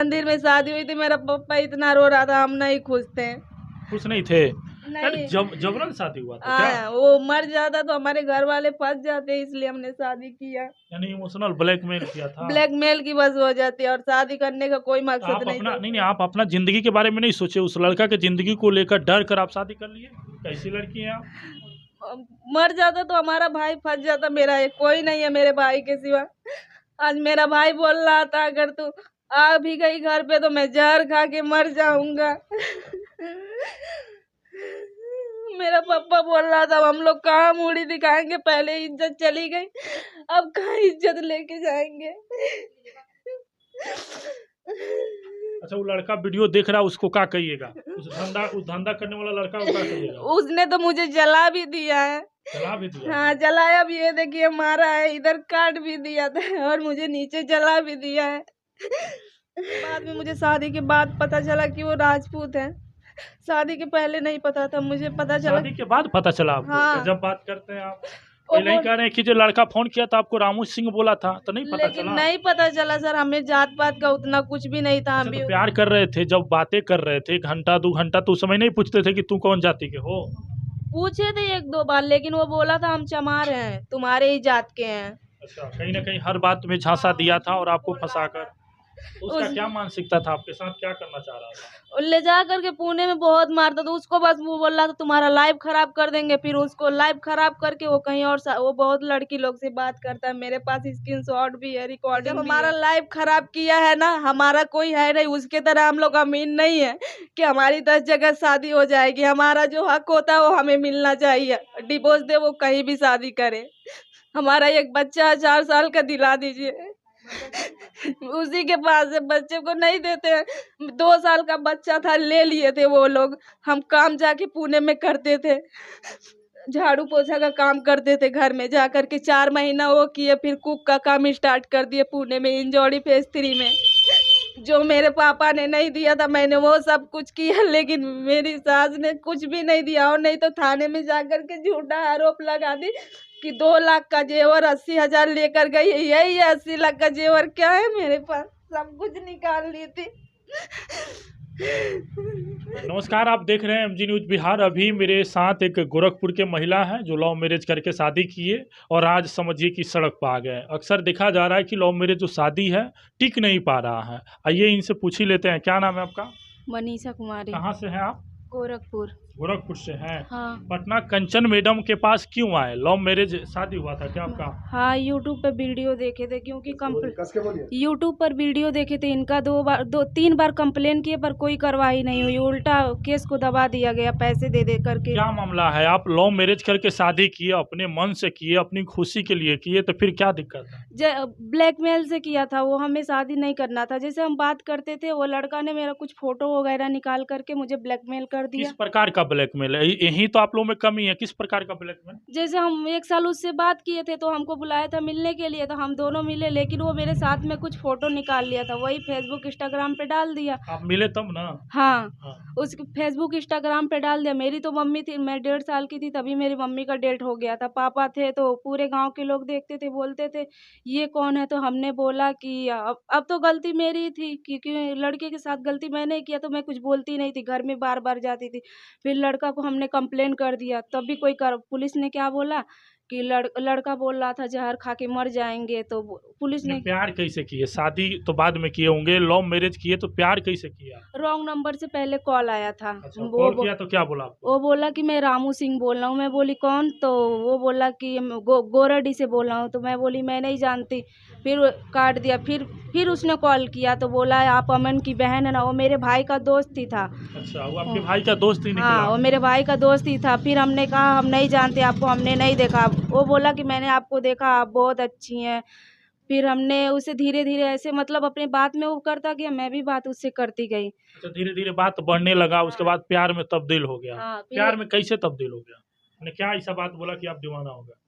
मंदिर में शादी हुई थी, मेरा पापा इतना रो रहा था, हम नहीं खुश थे। खुश नहीं थे? यानी नहीं। जबरन शादी हुआ था क्या? वो मर जाता तो हमारे घर वाले फंस जाते, इसलिए हमने शादी किया। यानी इमोशनल ब्लैकमेल किया था? ब्लैकमेल की बस हो जाती है, और शादी करने का कोई तो मकसद आप नहीं अपना था। नहीं नहीं आप अपना जिंदगी के बारे में नहीं सोचे, उस लड़का के जिंदगी को लेकर डर कर आप शादी कर लिए? कैसी लड़की हैं आप? मर जाता तो हमारा भाई फंस जाता, मेरा एक कोई नहीं है मेरे भाई के सिवा। आज मेरा भाई बोल रहा था अगर तू आ भी गई घर पे तो मैं जहर खा के मर जाऊंगा। मेरा पापा बोल रहा था हम लोग कहाँ मूड़ी दिखाएंगे, पहले इज्जत चली गई, अब कहाँ इज्जत लेके जाएंगे। अच्छा, वो लड़का वीडियो देख रहा है, उसको क्या कहिएगा? उस धंधा करने वाला लड़का को क्या कहिएगा? उसने तो मुझे जला भी दिया है। जला भी दिया? हाँ जलाया भी है, देखिए मारा है, इधर काट भी दिया था और मुझे नीचे जला भी दिया है। बाद में मुझे शादी के बाद पता चला कि वो राजपूत है। शादी के पहले नहीं पता था, मुझे पता चला। शादी के बाद पता चला आपको? हाँ। गजब बात करते हैं आप। वो पहले ही बोल कह रहे हैं कि जो लड़का फोन किया था आपको रामू सिंह बोला था, तो नहीं पता लेकिन चला? नहीं पता चला सर, हमें जात पात का उतना कुछ भी नहीं था। हम अच्छा, भी तो प्यार कर रहे थे, जब बातें कर रहे थे घंटा 2 घंटा, तो उस समय नहीं पूछते थे कि तू कौन जाति के हो? पूछे थे एक दो बार, लेकिन वो बोला था हम चमार हैं, तुम्हारे ही जात के हैं। अच्छा, कहीं ना कहीं हर बात में झांसा दिया था और आपको फंसाकर। तो उसका उस क्या मानसिकता था, आपके साथ क्या करना चाह रहा था? ले जा करके पुणे में बहुत मारता था उसको, बस वो बोल रहा था तुम्हारा लाइफ खराब कर देंगे, फिर उसको लाइफ खराब करके वो कहीं और वो बहुत लड़की लोग से बात करता है, मेरे पास स्क्रीनशॉट भी है, रिकॉर्डिंग भी हमारा लाइफ खराब किया है ना, हमारा कोई है नहीं उसके तरह, हम लोग अमीन नहीं है कि हमारी 10 जगह शादी हो जाएगी। हमारा जो हक होता है वो हमें मिलना चाहिए, डिवोर्स दे वो कहीं भी शादी करे। हमारा एक बच्चा है 4 साल का, दिला दीजिए। उसी के पास है, बच्चे को नहीं देते हैं। 2 साल का बच्चा था, ले लिए थे वो लोग। हम काम जाके पुणे में करते थे, झाड़ू पोछा का काम करते थे, घर में जा करके 4 महीना वो किए, फिर कुक का काम स्टार्ट कर दिए पुणे में, इंजॉरी फेज 3 में। जो मेरे पापा ने नहीं दिया था मैंने वो सब कुछ किया, लेकिन मेरी सास ने कुछ भी नहीं दिया, और नहीं तो थाने में जाकर के झूठा आरोप लगा दी कि 2 लाख का जेवर 80,000 लेकर गई है। यही है 80 लाख का जेवर, क्या है मेरे पास, सब कुछ निकाल ली थी। नमस्कार, आप देख रहे हैं एमजी न्यूज बिहार। अभी मेरे साथ एक गोरखपुर के महिला हैं जो लव मैरिज करके शादी किए और आज समझिए कि सड़क पर आ गए। अक्सर देखा जा रहा है कि लव मैरिज जो शादी है टिक नहीं पा रहा है। आइए इनसे पूछ ही लेते हैं, क्या नाम है आपका? मनीषा कुमारी। कहाँ से हैं आप? गोरखपुर। गोरखपुर से हैं। हाँ। पटना कंचन मैडम के पास क्यों आए? लव मैरिज शादी हुआ था क्या आपका? हाँ यूट्यूब पे वीडियो देखे थे, क्योंकि यूट्यूब पर वीडियो देखे थे इनका, 2 3 बार कंप्लेन किए पर कोई कार्रवाई नहीं हुई, उल्टा केस को दबा दिया गया पैसे दे दे करके। क्या मामला है? आप लव मैरिज करके शादी किए, अपने मन से किए, अपनी खुशी के लिए किए, तो फिर क्या दिक्कत है? ब्लैकमेल से किया था वो, हमें शादी नहीं करना था। जैसे हम बात करते थे, वो लड़का ने मेरा कुछ फोटो वगैरह निकाल करके मुझे ब्लैकमेल कर दिया। किस प्रकार का ब्लैकमेल है? यही तो आप लोगों में कमी है। किस प्रकार का ब्लैकमेल? जैसे हम 1 साल उससे बात किए थे, तो हमको बुलाया था मिलने के लिए, तो हम दोनों मिले, लेकिन वो मेरे साथ में कुछ फोटो निकाल लिया था, वही फेसबुक इंस्टाग्राम पे डाल दिया। आप मिले तब ना? हाँ। हाँ। उसके फेसबुक इंस्टाग्राम पे डाल दिया। मेरी तो मम्मी थी, मैं 1.5 साल की थी तभी मेरी मम्मी का डेथ हो गया था। पापा थे तो पूरे गांव के लोग देखते थे, बोलते थे ये कौन है, तो हमने बोला कि अब तो गलती मेरी ही थी, क्योंकि लड़के के साथ गलती मैंने किया, तो मैं कुछ बोलती नहीं थी, घर में बार बार जाती थी। फिर लड़का को हमने कंप्लेन कर दिया, तब भी कोई पुलिस ने क्या बोला कि लड़का बोल रहा था जहर खा के मर जाएंगे, तो पुलिस ने ने प्यार कैसे किए? शादी तो बाद में किए होंगे, लव मैरिज किए तो प्यार कैसे किया? रॉन्ग नंबर से पहले कॉल आया था। अच्छा, कॉल किया तो क्या बोला आपको? वो बोला कि मैं रामू सिंह बोल रहा हूँ। मैं बोली कौन? तो वो बोला कि गोराडी से बोल रहा हूँ। तो मैं बोली मैं नहीं जानती। फिर वो काट दिया। फिर उसने कॉल किया तो बोला आप अमन की बहन है ना? वो मेरे भाई का दोस्त ही था। अच्छा, वो आपके भाई का दोस्त ही निकला? हाँ वो मेरे भाई का दोस्त ही था। फिर हमने कहा हम नहीं जानते आपको, हमने नहीं देखा। वो बोला कि मैंने आपको देखा, आप बहुत अच्छी हैं। फिर हमने उसे धीरे धीरे ऐसे मतलब अपने बात में वो करता गया, मैं भी बात उससे करती गई। अच्छा, धीरे धीरे बात बढ़ने लगा, उसके बाद प्यार में तब्दील हो गया। हाँ प्यार में कैसे तब्दील हो गया? मैंने क्या ऐसा बात बोला कि आप दीवाना हो गए?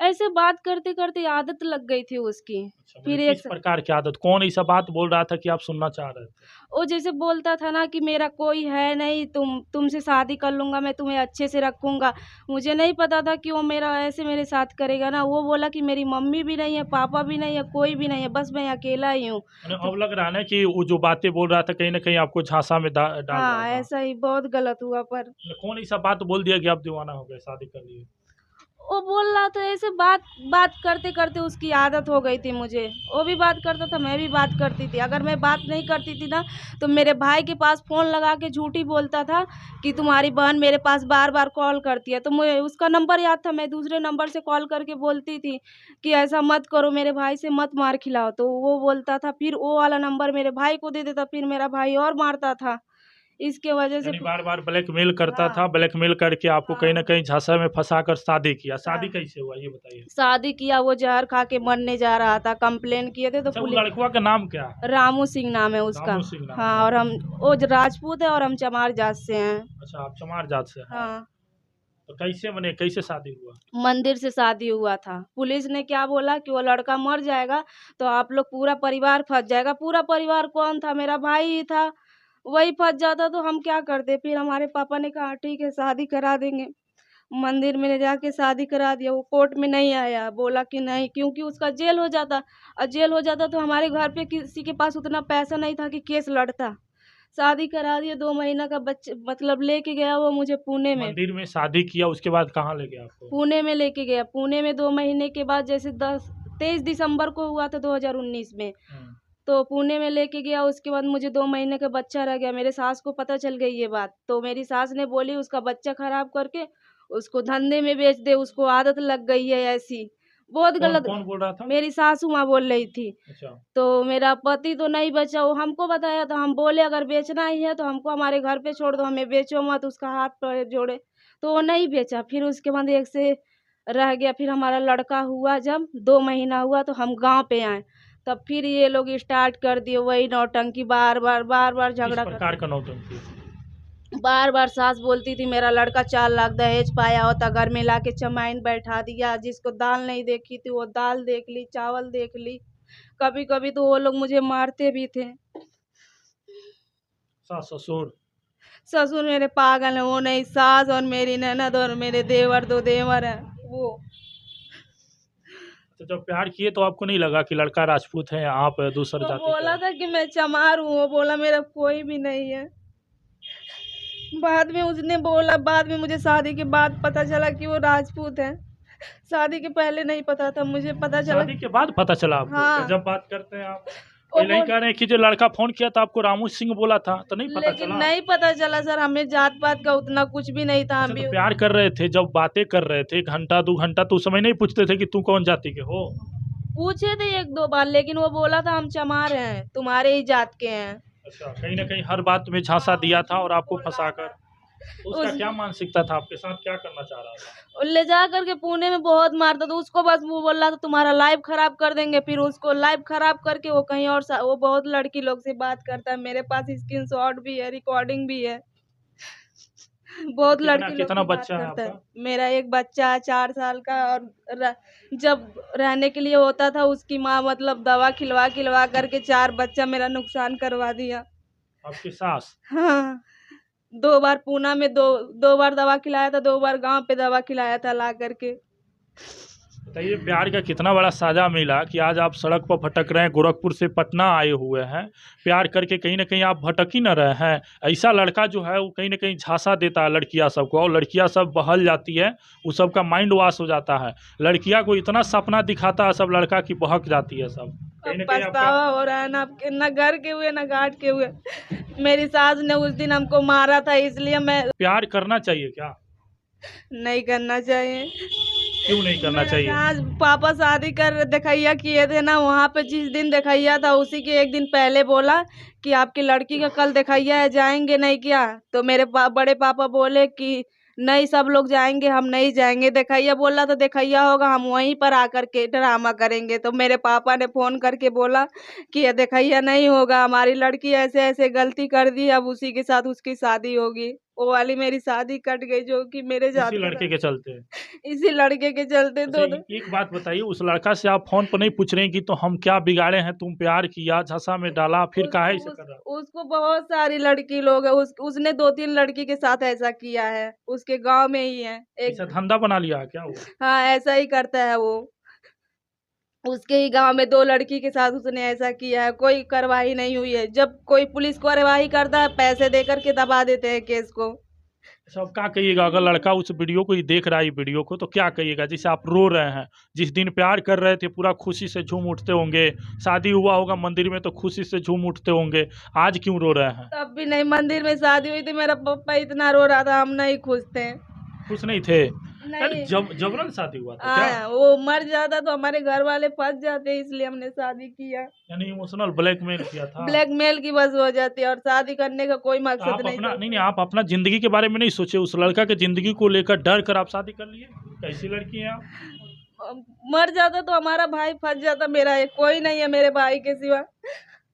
ऐसे बात करते करते आदत लग गई थी उसकी। अच्छा, फिर मतलब एक किस प्रकार की आदत? कौन ऐसा बात बोल रहा था कि आप सुनना चाह रहे थे? वो जैसे बोलता था ना कि मेरा कोई है नहीं, तुमसे शादी कर लूँगा, मैं तुम्हें अच्छे से रखूँगा। मुझे नहीं पता था कि वो मेरा ऐसे मेरे साथ करेगा ना। वो बोला कि मेरी मम्मी भी नहीं है, पापा भी नहीं है, कोई भी नहीं है, बस मैं अकेला ही हूँ। मैंने तो अब लग रहा है ना कि वो जो बातें बोल रहा था कहीं न कहीं आपको झांसा में डाल रहा हाँ, था। ऐसा ही बहुत गलत हुआ पर मतलब कौन ऐसा बात बोल दिया कि आप दीवाना हो गए, शादी कर लिए? वो बोल रहा था ऐसे बात बात करते-करते उसकी आदत हो गई थी मुझे। वो भी बात करता था, मैं भी बात करती थी। अगर मैं बात नहीं करती थी ना, तो मेरे भाई के पास फ़ोन लगा के झूठी बोलता था कि तुम्हारी बहन मेरे पास बार-बार कॉल करती है। तो मुझे उसका नंबर याद था, मैं दूसरे नंबर से कॉल करके बोलती थी कि ऐसा मत करो, मेरे भाई से मत मार खिलाओ। तो वो बोलता था, फिर वो वाला नंबर मेरे भाई को दे देता, फिर मेरा भाई और मारता था। इसके वजह से यानी बार-बार ब्लैकमेल करता था, हाँ, ब्लैकमेल करके आपको कहीं न हाँ। कहीं झांसा में फँसाकर शादी किया। सा शादी कैसे हुआ ये बताइए? शादी किया, वो ज़हर खा के मरने जा रहा था, कंप्लेन किए थे तो अच्छा, वो पुलिस लड़कवा का नाम क्या है? रामू सिंह नाम है उसका। रामू सिंह नाम हाँ, है। और हम वो राजपूत है और हम चमार जात से हैं। अच्छा, आप चमार जात से हैं। हाँ, तो कैसे बने, कैसे शादी हुआ? मंदिर से शादी हुआ था। पुलिस ने क्या बोला कि वो लड़का मर जाएगा, तो आप लोग पूरा परिवार फँस जाएगा। पूरा परिवार कौन था? मेरा भाई ही था। वही फँस जाता तो हम क्या करते? फिर हमारे पापा ने कहा ठीक है शादी करा देंगे। मंदिर में ले जाके शादी करा दिया। वो कोर्ट में नहीं आया, बोला कि नहीं, क्योंकि उसका जेल हो जाता और जेल हो जाता तो हमारे घर पे किसी के पास उतना पैसा नहीं था कि केस लड़ता। शादी करा दिया, 2 महीना का बच्चे मतलब लेके गया वो मुझे पुणे में। मंदिर में शादी किया, उसके बाद कहाँ ले गया आपको? पुणे में लेके गया। पुणे में 2 महीने के बाद जैसे 23 दिसंबर को हुआ था 2019 में। हुँ। तो पुणे में लेके गया, उसके बाद मुझे 2 महीने का बच्चा रह गया। मेरे सास को पता चल गई ये बात, तो मेरी सास ने बोली उसका बच्चा खराब करके उसको धंधे में बेच दे, उसको आदत लग गई है ऐसी। बहुत कौन गलत कौन बोल रहा था? मेरी सासू माँ बोल रही थी। अच्छा। तो मेरा पति तो नहीं बचा, वो हमको बताया तो हम बोले अगर बेचना ही है तो हमको हमारे घर पे छोड़ दो, हमें बेचो मत, उसका हाथ पैर जोड़े। तो वो नहीं बेचा। फिर उसके बाद एक से रह गया। फिर हमारा लड़का हुआ, जब 2 महीना हुआ तो हम गाँव पे आए। तब फिर ये लोग स्टार्ट कर दिए वही नौटंकी, बार-बार किस झगड़ा प्रकार करते। का नौटंकी? बार-बार सास बोलती थी मेरा लड़का 4 लाख दहेज पाया होता, घर में लाके चमाइन बैठा दिया, जिसको दाल नहीं देखी थी वो दाल देख ली, चावल देख ली। कभी-कभी तो वो लोग मुझे मारते भी थे। सास-ससुर? ससुर मेरे पागल हैं, वो नहीं, सास और मेरी ननद और मेरे देवर, 2 देवर हैं, वो। तो जब प्यार किए तो आपको नहीं लगा कि लड़का राजपूत है, आप दूसर वो जाति के बोला हैं? था कि मैं चमार हूँ, वो बोला मेरा कोई भी नहीं है। बाद में उसने बोला, बाद में मुझे शादी के बाद पता चला कि वो राजपूत है। शादी के पहले नहीं पता था, मुझे पता चला। शादी के बाद पता चला आपको? हाँ, गज़ब बात करते हैं आप। वो पहले ही बोल कह रहे हैं कि जो लड़का फ़ोन किया था आपको रामू सिंह बोला था, तो नहीं पता लेकिन चला? नहीं पता चला सर, हमें जात-पात का उतना कुछ भी नहीं था, अच्छा, हम तो भी प्यार कर रहे थे, जब बातें कर रहे थे घंटा 2 घंटा, तो उस समय नहीं पूछते थे कि तुम कौन जाति के हो? पूछे थे 1-2 बार, लेकिन वो बोला था हम चमार हैं, तुम्हारे ही जात के हैं। अच्छा, कहीं न कहीं हर बात में झांसा दिया था और आपको फँसाकर। तो उसका उस क्या मानसिकता था, आपके साथ क्या करना चाह रहा था? ले जा कर के पुणे में बहुत मारता था उसको, बस वो बोल रहा था तुम्हारा लाइफ खराब कर देंगे। फिर उसको लाइफ खराब करके वो कहीं और वो बहुत लड़की लोग से बात करता है। मेरे पास स्क्रीनशॉट भी है, रिकॉर्डिंग भी है। अच्छा, बहुत कितना लड़की लोग कितना से बात बच्चा है करता है। आपका? मेरा एक बच्चा है 4 साल का, और जब रहने के लिए होता था उसकी माँ मतलब दवा खिलवा करके 4 बच्चा मेरा नुकसान करवा दिया। आपकी सास? हाँ, 2 बार पूना में 2 बार दवा खिलाया था, 2 बार गाँव पे दवा खिलाया था ला करके। बताइए, प्यार का कितना बड़ा साझा मिला कि आज आप सड़क पर भटक रहे हैं, गोरखपुर से पटना आए हुए हैं। प्यार करके कहीं न कहीं आप भटक ही ना रहे हैं। ऐसा लड़का जो है वो कहीं न कहीं झांसा देता है लड़कियाँ सबको, और लड़कियाँ सब बहल जाती है, वो सबका माइंड वॉश हो जाता है। लड़कियाँ को इतना सपना दिखाता है सब लड़का कि बहक जाती है सब। कहीं अब न कहीं आपका पछतावा हो रहा है ना, आपके ना घर के हुए ना घाट के हुए। मेरी सास ने उस दिन हमको मारा था, इसलिए मैं प्यार करना चाहिए क्या? नहीं करना चाहिए। क्यों नहीं करना मेरा चाहिए? जहाँ पापा शादी कर देखैया किए थे ना, वहाँ पे जिस दिन देखैया था उसी के 1 दिन पहले बोला कि आपकी लड़की का कल देखैया है, जाएंगे नहीं क्या? तो मेरे बड़े पापा बोले कि नहीं, सब लोग जाएंगे, हम नहीं जाएंगे। देखैया बोला तो देखैया होगा, हम वहीं पर आकर के ड्रामा करेंगे। तो मेरे पापा ने फोन करके बोला कि ये देखैया नहीं होगा, हमारी लड़की ऐसे ऐसे गलती कर दी, अब उसी के साथ उसकी शादी होगी। वो वाली मेरी शादी कट गई, जो कि मेरे इसी जाते लड़के के चलते। इसी लड़के के चलते। अच्छा, एक बात बताइए, उस लड़का से आप फोन पर नहीं पूछ रहे हैं कि तो हम क्या बिगाड़े हैं, तुम प्यार किया, झंसा में डाला, फिर काहे ऐसा कर रहा? उसको बहुत सारी लड़की लोग है, उसने 2-3 लड़की के साथ ऐसा किया है, उसके गांव में ही है एक। ऐसा धंधा बना लिया है क्या वो? हाँ, ऐसा ही करता है वो। उसके ही गांव में 2 लड़की के साथ उसने ऐसा किया है, कोई कार्रवाई नहीं हुई है। जब कोई पुलिस कार्रवाई करता है, पैसे दे करके दबा देते हैं केस को। अच्छा, अब क्या कहिएगा अगर लड़का उस वीडियो को ही देख रहा है, वीडियो को, तो क्या कहिएगा? जैसे आप रो रहे हैं, जिस दिन प्यार कर रहे थे पूरा खुशी से झूम उठते होंगे, शादी हुआ होगा मंदिर में तो खुशी से झूम उठते होंगे, आज क्यों रो रहे हैं? तब भी नहीं, मंदिर में शादी हुई थी, मेरा पापा इतना रो रहा था, हम नहीं खुश थे। खुश नहीं थे? अरे नहीं। जबरन शादी हुआ था क्या? वो मर जाता तो हमारे घर वाले फंस जाते, इसलिए हमने शादी किया। यानी इमोशनल ब्लैकमेल किया था? ब्लैकमेल की बस हो जाती है, और शादी करने का कोई मकसद आप नहीं अपना था। नहीं, आप अपना जिंदगी के बारे में नहीं सोचे, उस लड़का के जिंदगी को लेकर डर कर आप शादी कर लिए? कैसी लड़की हैं आप? मर जाता तो हमारा भाई फंस जाता, मेरा एक कोई नहीं है मेरे भाई के सिवा।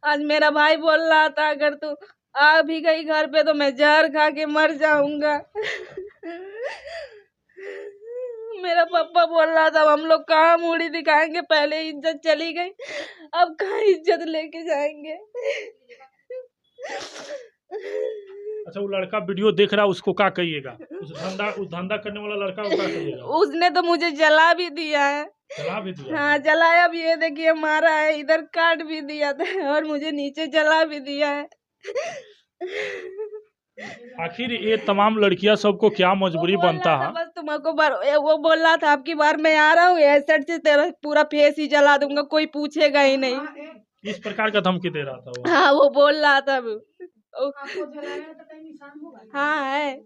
आज मेरा भाई बोल रहा था अगर तू आ भी गई घर पे तो मैं जहर खा के मर जाऊंगा। मेरा पापा बोल रहा था हम लोग कहाँ मूड़ी दिखाएंगे, पहले इज्जत चली गई, अब कहाँ इज्जत लेके जाएंगे। अच्छा, वो लड़का वीडियो देख रहा है, उसको क्या कहिएगा? उस धंधा करने वाला लड़का को क्या कहिएगा? उसने तो मुझे जला भी दिया है। जला भी दिया? हाँ, जलाया भी है, देखिए मारा है, इधर काट भी दिया था और मुझे नीचे जला भी दिया है। आखिर ये तमाम लड़कियां सबको क्या मजबूरी बनता है? बस तुमको वो बोल रहा था आपकी बार मैं आ रहा हूँ एसिड से तेरा पूरा फेस ही जला दूंगा, कोई पूछेगा ही नहीं। इस प्रकार का धमकी दे रहा था वो? हाँ, वो बोल रहा था हाँ है,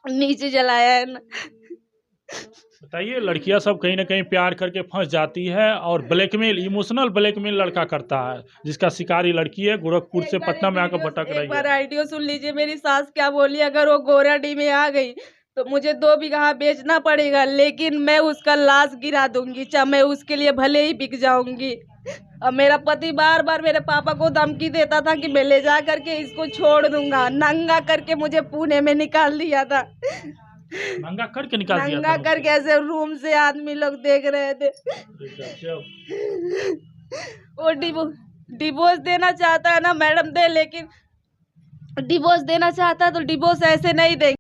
नीचे जलाया है ना। बताइए, लड़कियां सब कहीं ना कहीं प्यार करके फंस जाती है और ब्लैकमेल, इमोशनल ब्लैकमेल लड़का करता है, जिसका शिकार ये लड़की है, गोरखपुर से पटना में आकर भटक रही एक बार है। आइडियो सुन लीजिए, मेरी सास क्या बोली, अगर वो गोराडी में आ गई तो मुझे 2 बीघा बेचना पड़ेगा, लेकिन मैं उसका लाश गिरा दूंगी, चाहे मैं उसके लिए भले ही बिक जाऊंगी। और मेरा पति बार बार मेरे पापा को धमकी देता था कि मैं ले जा करके इसको छोड़ दूंगा। नंगा करके मुझे पुणे में निकाल दिया था। नंगा करके निकाल दिया था? नंगा करके ऐसे रूम से आदमी लोग देख रहे थे। वो डिवोर्स देना चाहता है ना मैडम दे, लेकिन डिवोर्स देना चाहता है तो डिवोर्स ऐसे नहीं देंगे।